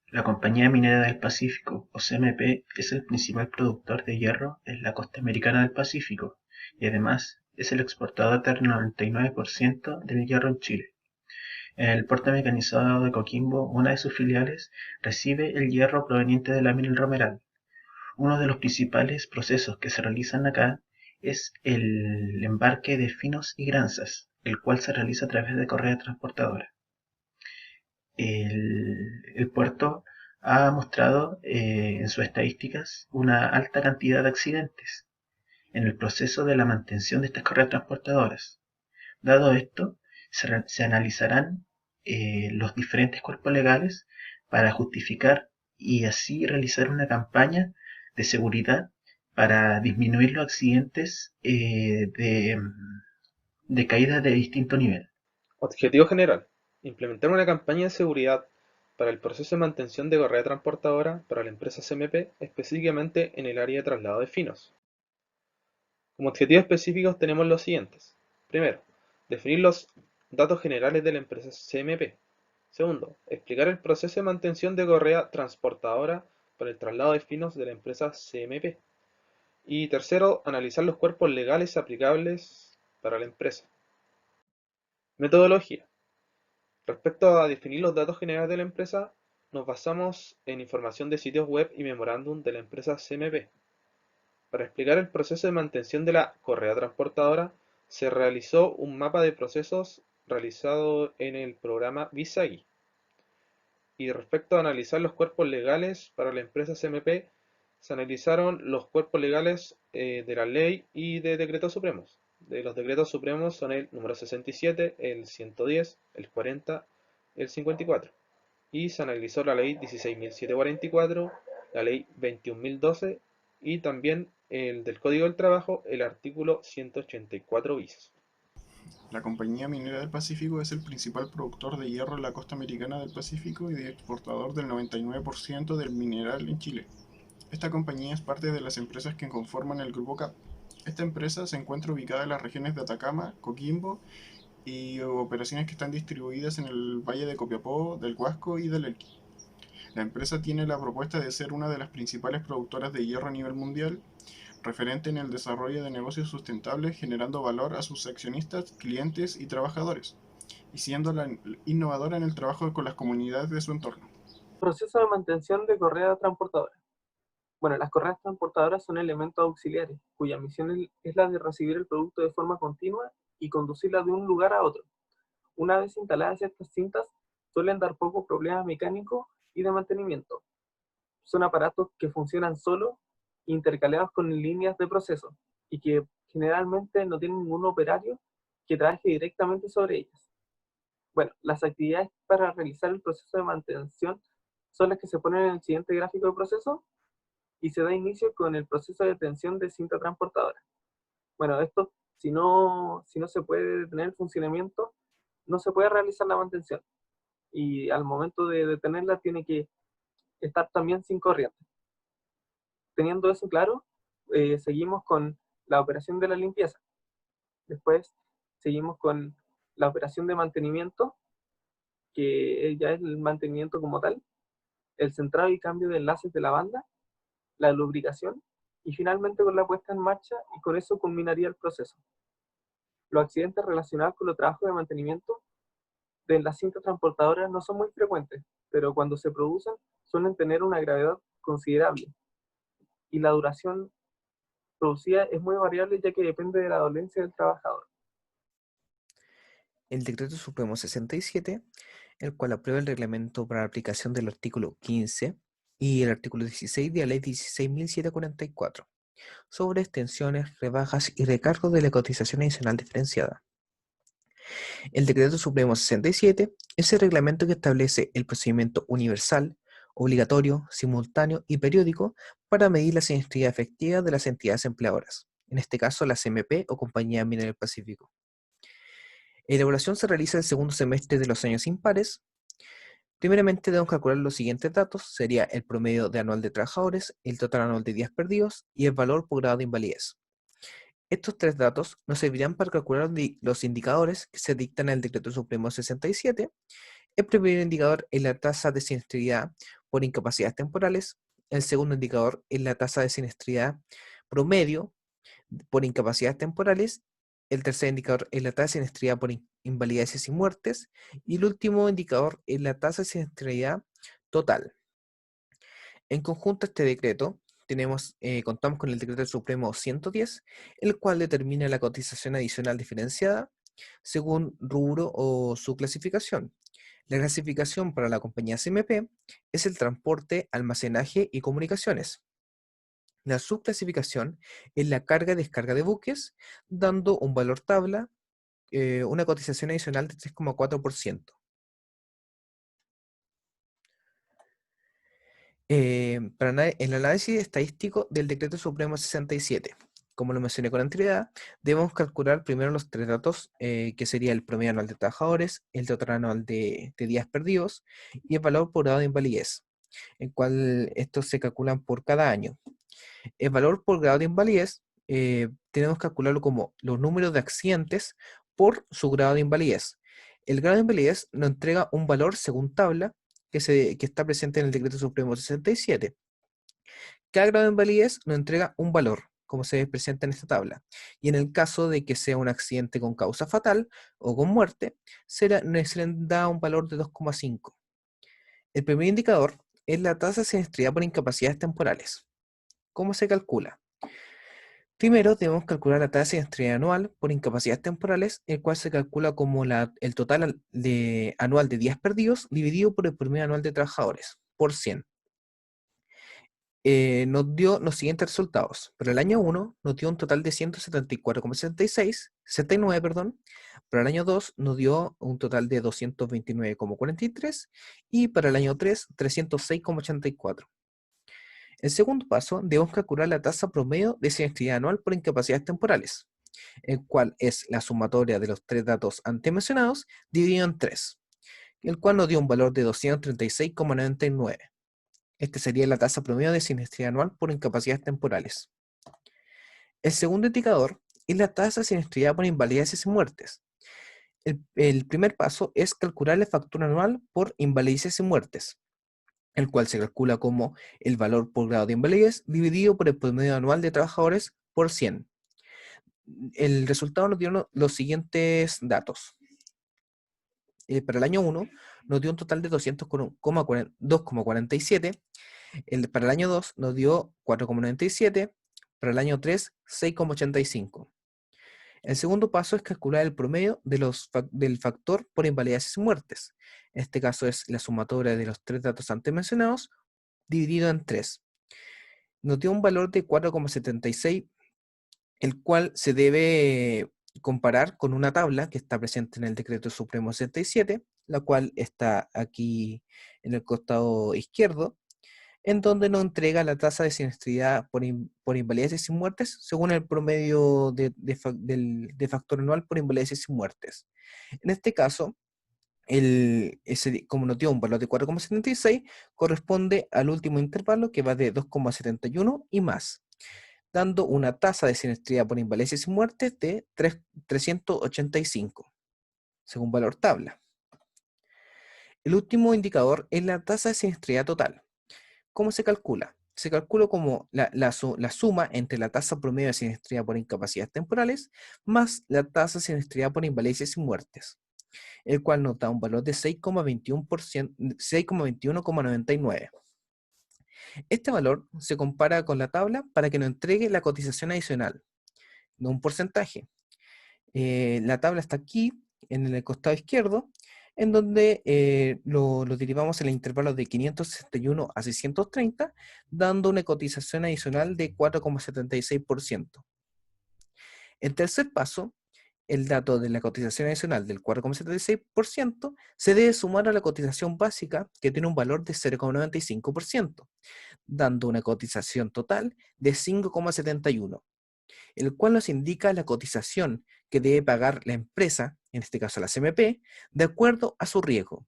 La Compañía Minera del Pacífico, o CMP, es el principal productor de hierro en la costa americana del Pacífico y además es el exportador del 99% del hierro en Chile. En el puerto mecanizado de Coquimbo, una de sus filiales, recibe el hierro proveniente de la mina El Romeral. Uno de los principales procesos que se realizan acá es el embarque de finos y granzas, el cual se realiza a través de correa transportadora. El puerto ha mostrado en sus estadísticas una alta cantidad de accidentes en el proceso de la mantención de estas correas transportadoras. Dado esto, se analizarán los diferentes cuerpos legales para justificar y así realizar una campaña de seguridad para disminuir los accidentes de caídas de distinto nivel. Objetivo general: implementar una campaña de seguridad para el proceso de mantención de correa transportadora para la empresa CMP, específicamente en el área de traslado de finos. Como objetivos específicos tenemos los siguientes. Primero, definir los datos generales de la empresa CMP. Segundo, explicar el proceso de mantención de correa transportadora para el traslado de finos de la empresa CMP. Y tercero, analizar los cuerpos legales aplicables para la empresa. Metodología. Respecto a definir los datos generales de la empresa, nos basamos en información de sitios web y memorándum de la empresa CMP. Para explicar el proceso de mantención de la correa transportadora, se realizó un mapa de procesos realizado en el programa Visagi. Y respecto a analizar los cuerpos legales para la empresa CMP, se analizaron los cuerpos legales de la ley y de decretos supremos. De los decretos supremos son el número 67, el 110, el 40, el 54. Y se analizó la ley 16.744, la ley 21.012 y también el del Código del Trabajo, el artículo 184 bis. La Compañía Minera del Pacífico es el principal productor de hierro en la costa americana del Pacífico y exportador del 99% del mineral en Chile. Esta compañía es parte de las empresas que conforman el Grupo CAP. Esta empresa se encuentra ubicada en las regiones de Atacama, Coquimbo y operaciones que están distribuidas en el Valle de Copiapó, del Huasco y del Elqui. La empresa tiene la propuesta de ser una de las principales productoras de hierro a nivel mundial, referente en el desarrollo de negocios sustentables, generando valor a sus accionistas, clientes y trabajadores, y siendo la innovadora en el trabajo con las comunidades de su entorno. Proceso de mantención de correa transportadora. Bueno, las correas transportadoras son elementos auxiliares, cuya misión es la de recibir el producto de forma continua y conducirla de un lugar a otro. Una vez instaladas estas cintas, suelen dar pocos problemas mecánicos y de mantenimiento. Son aparatos que funcionan solo, intercalados con líneas de proceso, y que generalmente no tienen ningún operario que trabaje directamente sobre ellas. Bueno, las actividades para realizar el proceso de mantención son las que se ponen en el siguiente gráfico de proceso y se da inicio con el proceso de detención de cinta transportadora. Bueno, esto, si no se puede detener el funcionamiento, no se puede realizar la mantención. Y al momento de detenerla tiene que estar también sin corriente. Teniendo eso claro, seguimos con la operación de la limpieza. Después seguimos con la operación de mantenimiento, que ya es el mantenimiento como tal, el centrado y cambio de enlaces de la banda, la lubricación y finalmente con la puesta en marcha, y con eso culminaría el proceso. Los accidentes relacionados con los trabajos de mantenimiento de las cintas transportadoras no son muy frecuentes, pero cuando se producen suelen tener una gravedad considerable y la duración producida es muy variable, ya que depende de la dolencia del trabajador. El Decreto Supremo 67, el cual aprueba el reglamento para la aplicación del artículo 15 y el artículo 16 de la Ley 16.744, sobre extensiones, rebajas y recargos de la cotización adicional diferenciada. El Decreto Supremo 67 es el reglamento que establece el procedimiento universal, obligatorio, simultáneo y periódico para medir la siniestralidad efectiva de las entidades empleadoras, en este caso la CMP o Compañía Minera del Pacífico. La elaboración se realiza el segundo semestre de los años impares. Primeramente debemos calcular los siguientes datos: sería el promedio de anual de trabajadores, el total anual de días perdidos y el valor por grado de invalidez. Estos tres datos nos servirán para calcular los indicadores que se dictan en el Decreto Supremo 67 El primer indicador es la tasa de siniestralidad por incapacidades temporales. El segundo indicador es la tasa de siniestralidad promedio por incapacidades temporales. El tercer indicador es la tasa de siniestralidad por invalidez y muertes. Y el último indicador es la tasa de siniestralidad total. En conjunto a este decreto, contamos con el decreto supremo 110, el cual determina la cotización adicional diferenciada según rubro o su clasificación. La clasificación para la compañía CMP es el transporte, almacenaje y comunicaciones. La subclasificación es la carga y descarga de buques, dando un valor tabla, una cotización adicional de 3,4%. El análisis estadístico del Decreto Supremo 67. Como lo mencioné con anterioridad, debemos calcular primero los tres datos, que sería el promedio anual de trabajadores, el total anual de días perdidos y el valor por grado de invalidez, en cual estos se calculan por cada año. El valor por grado de invalidez tenemos que calcularlo como los números de accidentes por su grado de invalidez. El grado de invalidez nos entrega un valor según tabla que está presente en el Decreto Supremo 67. Cada grado de invalidez nos entrega un valor, como se presenta en esta tabla. Y en el caso de que sea un accidente con causa fatal o con muerte, se le da un valor de 2,5. El primer indicador es la tasa de siniestralidad por incapacidades temporales. ¿Cómo se calcula? Primero debemos calcular la tasa de siniestralidad anual por incapacidades temporales, el cual se calcula como el total anual de días perdidos dividido por el promedio anual de trabajadores, por 100. Nos dio los siguientes resultados. Para el año 1 nos dio un total de 174,69, perdón. Para el año 2 nos dio un total de 229,43 y para el año 3, 306,84. El segundo paso, debemos calcular la tasa promedio de siniestralidad anual por incapacidades temporales, el cual es la sumatoria de los tres datos antes mencionados dividido en 3, el cual nos dio un valor de 236,99. Este sería la tasa promedio de siniestralidad anual por incapacidades temporales. El segundo indicador es la tasa de siniestralidad por invalideces y muertes. El primer paso es calcular el factor anual por invalideces y muertes, el cual se calcula como el valor por grado de invalidez dividido por el promedio anual de trabajadores por 100. El resultado nos dio los siguientes datos. Para el año 1 nos dio un total de 200,47. Para el año 2 nos dio 4,97. Para el año 3, 6,85. El segundo paso es calcular el promedio del factor por invalidez y muertes. En este caso es la sumatoria de los tres datos antes mencionados dividido en 3. Nos dio un valor de 4,76, el cual se debe comparar con una tabla que está presente en el Decreto Supremo 67, la cual está aquí en el costado izquierdo, en donde nos entrega la tasa de siniestralidad por invalidez y muertes según el promedio de factor anual por invalidez y muertes. En este caso, como nos dio un valor de 4,76, corresponde al último intervalo que va de 2,71 y más, dando una tasa de siniestralidad por invalidez y muertes de 385, según valor tabla. El último indicador es la tasa de siniestralidad total. ¿Cómo se calcula? Se calcula como la suma entre la tasa promedio de siniestralidad por incapacidades temporales más la tasa de siniestralidad por invalidez y muertes, el cual nos da un valor de 6,21,99. Este valor se compara con la tabla para que nos entregue la cotización adicional, no un porcentaje. La tabla está aquí, en el costado izquierdo, en donde lo derivamos en el intervalo de 561 a 630, dando una cotización adicional de 4,76%. El tercer paso, el dato de la cotización adicional del 4,76% se debe sumar a la cotización básica, que tiene un valor de 0,95%, dando una cotización total de 5,71%, el cual nos indica la cotización que debe pagar la empresa, en este caso la CMP, de acuerdo a su riesgo.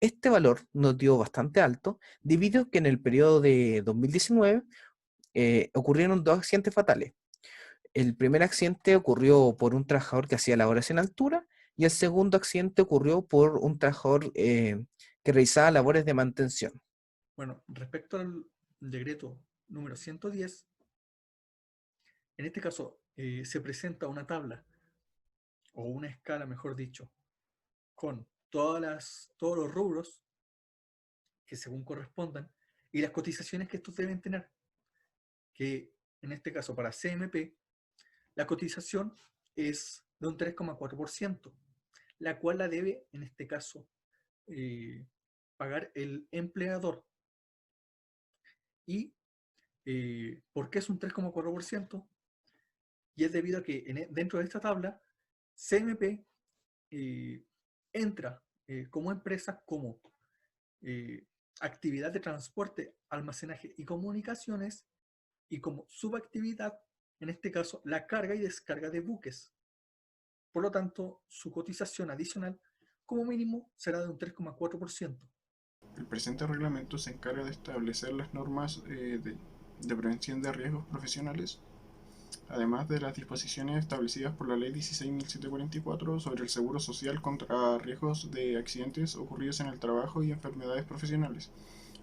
Este valor nos dio bastante alto, debido a que en el periodo de 2019 ocurrieron dos accidentes fatales. El primer accidente ocurrió por un trabajador que hacía labores en altura, Y el segundo accidente ocurrió por un trabajador que realizaba labores de mantención. Bueno, respecto al decreto número 110, en este caso se presenta una tabla, o una escala, mejor dicho, con todos los rubros que según correspondan y las cotizaciones que estos deben tener, que en este caso para CMP, la cotización es de un 3,4%, la cual la debe, en este caso, pagar el empleador. ¿Y por qué es un 3,4%? Y es debido a que dentro de esta tabla, CMP entra como empresa como actividad de transporte, almacenaje y comunicaciones, y como subactividad, en este caso, la carga y descarga de buques. Por lo tanto, su cotización adicional como mínimo será de un 3,4%. El presente reglamento se encarga de establecer las normas de prevención de riesgos profesionales, además de las disposiciones establecidas por la Ley 16.744 sobre el seguro social contra riesgos de accidentes ocurridos en el trabajo y enfermedades profesionales.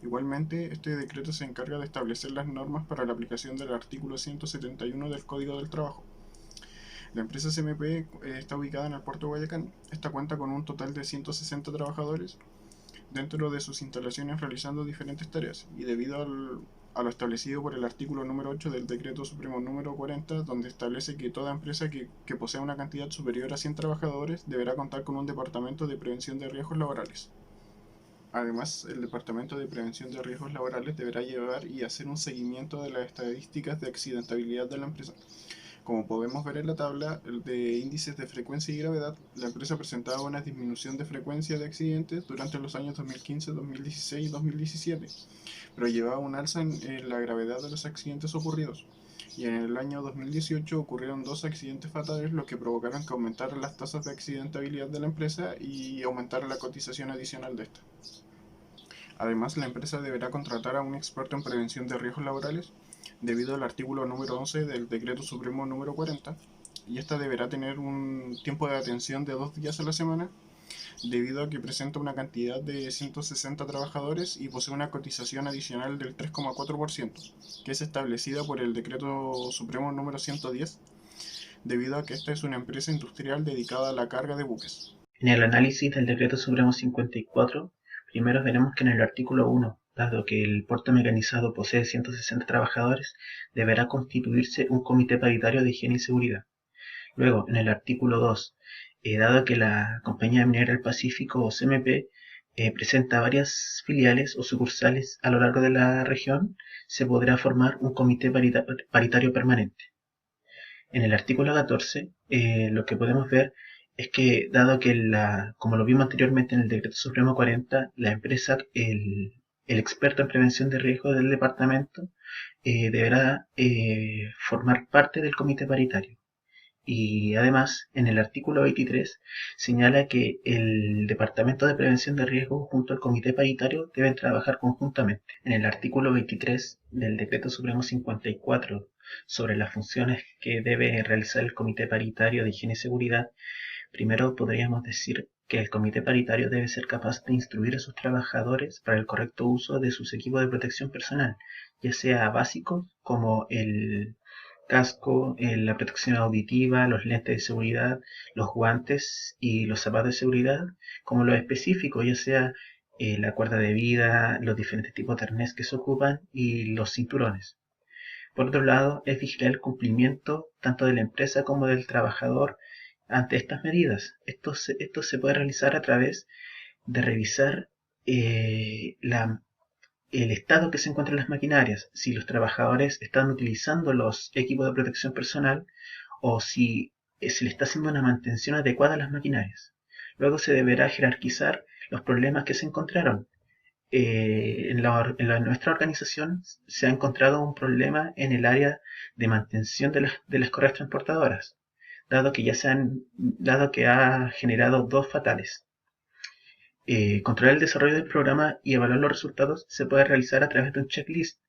Igualmente, este decreto se encarga de establecer las normas para la aplicación del artículo 171 del Código del Trabajo. La empresa CMP está ubicada en el puerto de Guayacán. Esta cuenta con un total de 160 trabajadores dentro de sus instalaciones realizando diferentes tareas, y debido a lo establecido por el artículo número 8 del Decreto Supremo número 40, donde establece que toda empresa que posea una cantidad superior a 100 trabajadores deberá contar con un departamento de prevención de riesgos laborales. Además, el Departamento de Prevención de Riesgos Laborales deberá llevar y hacer un seguimiento de las estadísticas de accidentabilidad de la empresa. Como podemos ver en la tabla de índices de frecuencia y gravedad, la empresa presentaba una disminución de frecuencia de accidentes durante los años 2015, 2016 y 2017, pero llevaba un alza en la gravedad de los accidentes ocurridos. Y en el año 2018 ocurrieron 2 accidentes fatales, lo que provocaron que aumentaran las tasas de accidentabilidad de la empresa y aumentara la cotización adicional de esta. Además, la empresa deberá contratar a un experto en prevención de riesgos laborales, debido al artículo número 11 del Decreto Supremo número 40, y esta deberá tener un tiempo de atención de 2 días a la semana, debido a que presenta una cantidad de 160 trabajadores y posee una cotización adicional del 3,4%, que es establecida por el Decreto Supremo número 110, debido a que esta es una empresa industrial dedicada a la carga de buques. En el análisis del Decreto Supremo 54, primero veremos que en el artículo 1, dado que el puerto mecanizado posee 160 trabajadores, deberá constituirse un comité paritario de higiene y seguridad. Luego, en el artículo 2, dado que la Compañía Minera del Pacífico o CMP presenta varias filiales o sucursales a lo largo de la región, se podrá formar un comité paritario permanente. En el artículo 14, lo que podemos ver es que, dado que como lo vimos anteriormente en el Decreto Supremo 40, la empresa, el experto en prevención de riesgos del departamento, deberá formar parte del comité paritario. Y además, en el artículo 23 señala que el Departamento de Prevención de Riesgos junto al Comité Paritario deben trabajar conjuntamente. En el artículo 23 del Decreto Supremo 54 sobre las funciones que debe realizar el Comité Paritario de Higiene y Seguridad, primero podríamos decir que el Comité Paritario debe ser capaz de instruir a sus trabajadores para el correcto uso de sus equipos de protección personal, ya sea básicos como el casco, la protección auditiva, los lentes de seguridad, los guantes y los zapatos de seguridad, como los específicos, ya sea la cuerda de vida, los diferentes tipos de arnés que se ocupan y los cinturones. Por otro lado, es vigilar el cumplimiento tanto de la empresa como del trabajador ante estas medidas. Esto se puede realizar a través de revisar el estado que se encuentran las maquinarias, si los trabajadores están utilizando los equipos de protección personal o si se le está haciendo una mantención adecuada a las maquinarias. Luego se deberá jerarquizar los problemas que se encontraron. En nuestra organización se ha encontrado un problema en el área de mantención de las correas transportadoras, dado que ha generado 2 fatales. Controlar el desarrollo del programa y evaluar los resultados se puede realizar a través de un checklist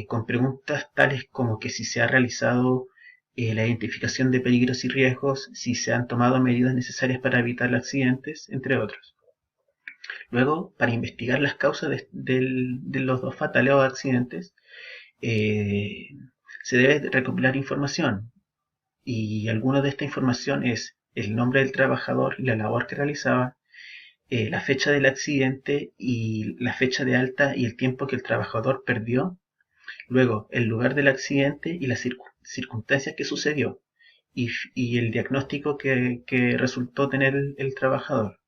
con preguntas tales como que si se ha realizado la identificación de peligros y riesgos, si se han tomado medidas necesarias para evitar accidentes, entre otros. Luego, para investigar las causas de los dos fatales o accidentes, eh, se debe recopilar información, y alguna de esta información es el nombre del trabajador y la labor que realizaba, la fecha del accidente y la fecha de alta y el tiempo que el trabajador perdió, luego el lugar del accidente y las circunstancias que sucedió, y el diagnóstico que resultó tener el trabajador.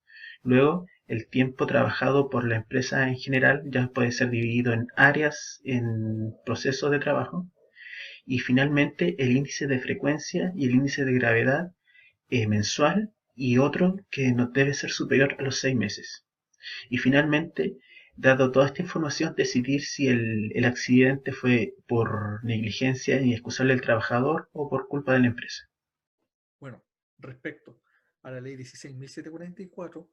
Luego, el tiempo trabajado por la empresa en general ya puede ser dividido en áreas, en procesos de trabajo. Y finalmente, el índice de frecuencia y el índice de gravedad mensual, y otro que no debe ser superior a los 6 meses. Y finalmente, dado toda esta información, decidir si el accidente fue por negligencia inexcusable del trabajador o por culpa de la empresa. Bueno, respecto a la ley 16.744,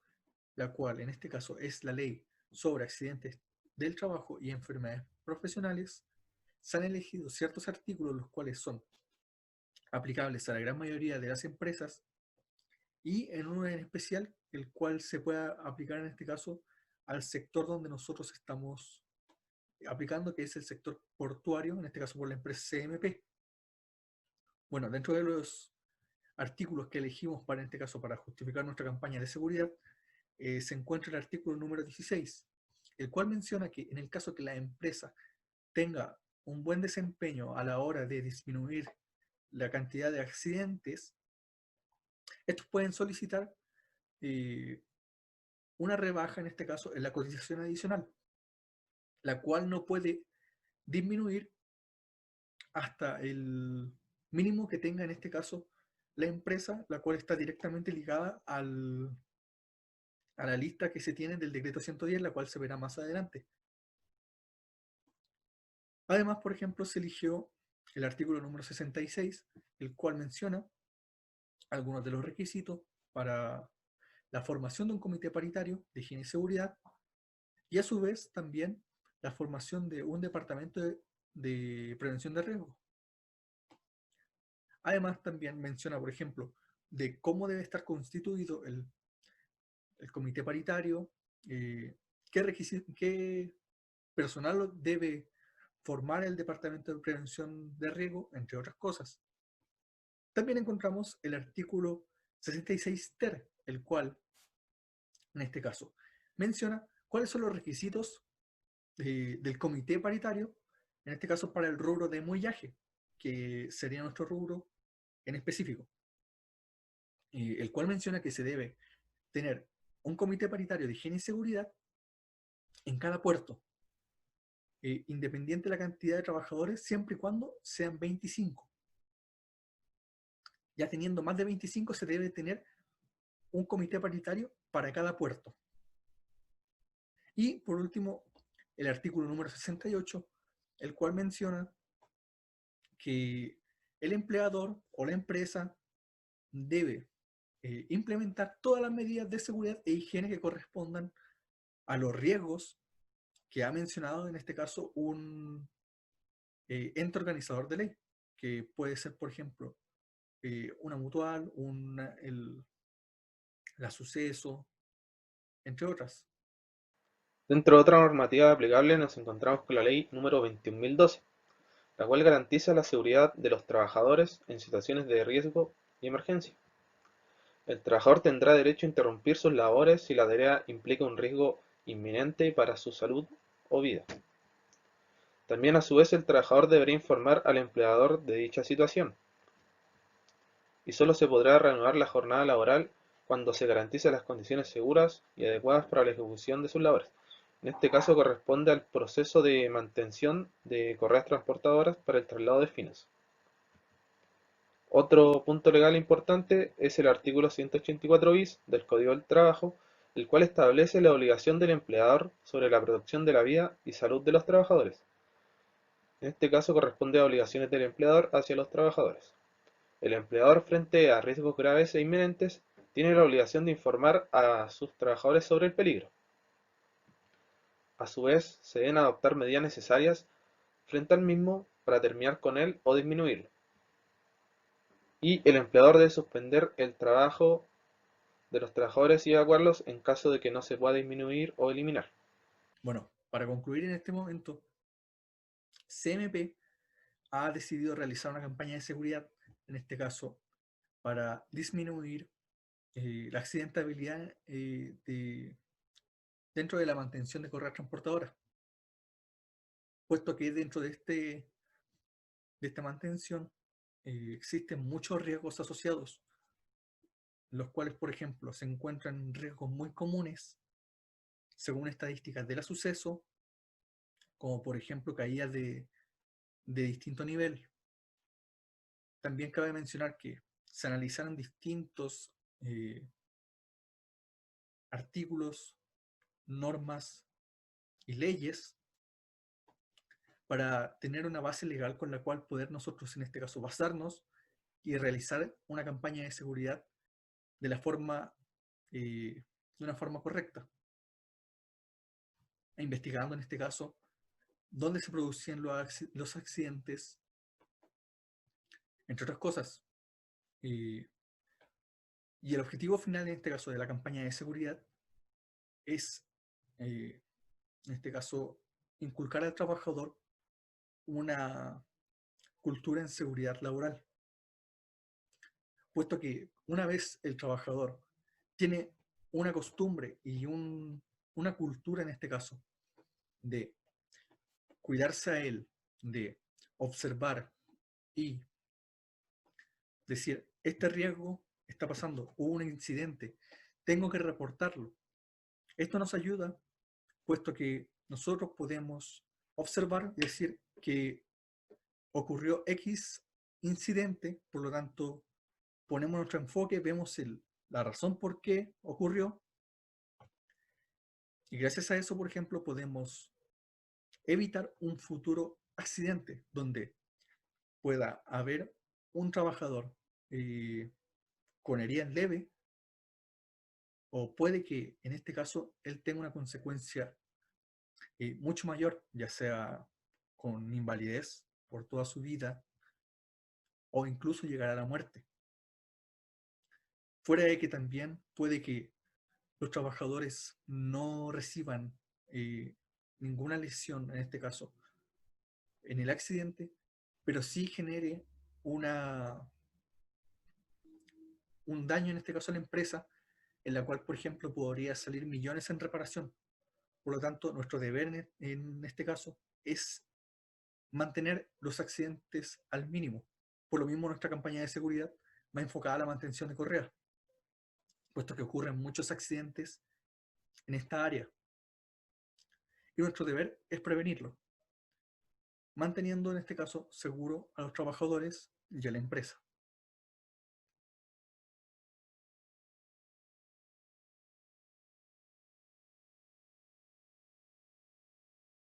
la cual en este caso es la ley sobre accidentes del trabajo y enfermedades profesionales, se han elegido ciertos artículos los cuales son aplicables a la gran mayoría de las empresas y en uno en especial el cual se pueda aplicar en este caso al sector donde nosotros estamos aplicando, que es el sector portuario, en este caso por la empresa CMP. Bueno, dentro de los artículos que elegimos para, en este caso, para justificar nuestra campaña de seguridad, se encuentra el artículo número 16, el cual menciona que en el caso que la empresa tenga un buen desempeño a la hora de disminuir la cantidad de accidentes, estos pueden solicitar una rebaja, en este caso, en la cotización adicional, la cual no puede disminuir hasta el mínimo que tenga, en este caso, la empresa, la cual está directamente ligada a la lista que se tiene del decreto 110, la cual se verá más adelante. Además, por ejemplo, se eligió el artículo número 66, el cual menciona algunos de los requisitos para la formación de un comité paritario de higiene y seguridad, y a su vez también la formación de un departamento de prevención de riesgo. Además, también menciona, por ejemplo, de cómo debe estar constituido el comité paritario, qué personal debe formar el departamento de prevención de riesgo, entre otras cosas. También encontramos el artículo 66 ter, el cual, en este caso, menciona cuáles son los requisitos del comité paritario, en este caso para el rubro de muellaje, que sería nuestro rubro en específico, el cual menciona que se debe tener un comité paritario de higiene y seguridad en cada puerto, independiente de la cantidad de trabajadores, siempre y cuando sean 25. Ya teniendo más de 25 se debe tener un comité paritario para cada puerto. Y por último, el artículo número 68, el cual menciona que el empleador o la empresa debe implementar todas las medidas de seguridad e higiene que correspondan a los riesgos que ha mencionado en este caso un ente organizador de ley, que puede ser, por ejemplo, una mutual, la suceso, entre otras. Dentro de otra normativa aplicable nos encontramos con la ley número 21.012, la cual garantiza la seguridad de los trabajadores en situaciones de riesgo y emergencia. El trabajador tendrá derecho a interrumpir sus labores si la tarea implica un riesgo inminente para su salud o vida. También a su vez el trabajador deberá informar al empleador de dicha situación, y solo se podrá reanudar la jornada laboral cuando se garanticen las condiciones seguras y adecuadas para la ejecución de sus labores. En este caso corresponde al proceso de mantención de correas transportadoras para el traslado de finos. Otro punto legal importante es el artículo 184 bis del Código del Trabajo, el cual establece la obligación del empleador sobre la protección de la vida y salud de los trabajadores. En este caso corresponde a obligaciones del empleador hacia los trabajadores. El empleador, frente a riesgos graves e inminentes, tiene la obligación de informar a sus trabajadores sobre el peligro. A su vez, se deben adoptar medidas necesarias frente al mismo para terminar con él o disminuirlo. Y el empleador debe suspender el trabajo de los trabajadores y evacuarlos en caso de que no se pueda disminuir o eliminar. Bueno, para concluir en este momento, CMP ha decidido realizar una campaña de seguridad, en este caso, para disminuir la accidentabilidad dentro de la mantención de correas transportadoras, puesto que dentro de esta mantención existen muchos riesgos asociados, los cuales, por ejemplo, se encuentran riesgos muy comunes, según estadísticas del suceso, como por ejemplo caídas de distinto nivel. También cabe mencionar que se analizaron distintos artículos, normas y leyes para tener una base legal con la cual poder nosotros, en este caso, basarnos y realizar una campaña de seguridad de la forma, de una forma correcta, investigando en este caso dónde se producían los accidentes, entre otras cosas. Y el objetivo final, en este caso, de la campaña de seguridad es, en este caso, inculcar al trabajador una cultura en seguridad laboral, puesto que una vez el trabajador tiene una costumbre y una cultura, en este caso, de cuidarse a él, de observar y decir, este riesgo está pasando, hubo un incidente, tengo que reportarlo. Esto nos ayuda, puesto que nosotros podemos observar y decir que ocurrió X incidente, por lo tanto, ponemos nuestro enfoque, vemos la razón por qué ocurrió, y gracias a eso, por ejemplo, podemos evitar un futuro accidente donde pueda haber un trabajador con heridas leves, o puede que en este caso él tenga una consecuencia mucho mayor, ya sea con invalidez por toda su vida o incluso llegar a la muerte. Fuera de que también puede que los trabajadores no reciban ninguna lesión, en este caso, en el accidente, pero sí genere un daño, en este caso a la empresa, en la cual, por ejemplo, podría salir millones en reparación. Por lo tanto, nuestro deber en este caso es mantener los accidentes al mínimo. Por lo mismo, nuestra campaña de seguridad va enfocada a la mantención de correas, puesto que ocurren muchos accidentes en esta área. Y nuestro deber es prevenirlo, manteniendo en este caso seguro a los trabajadores y a la empresa.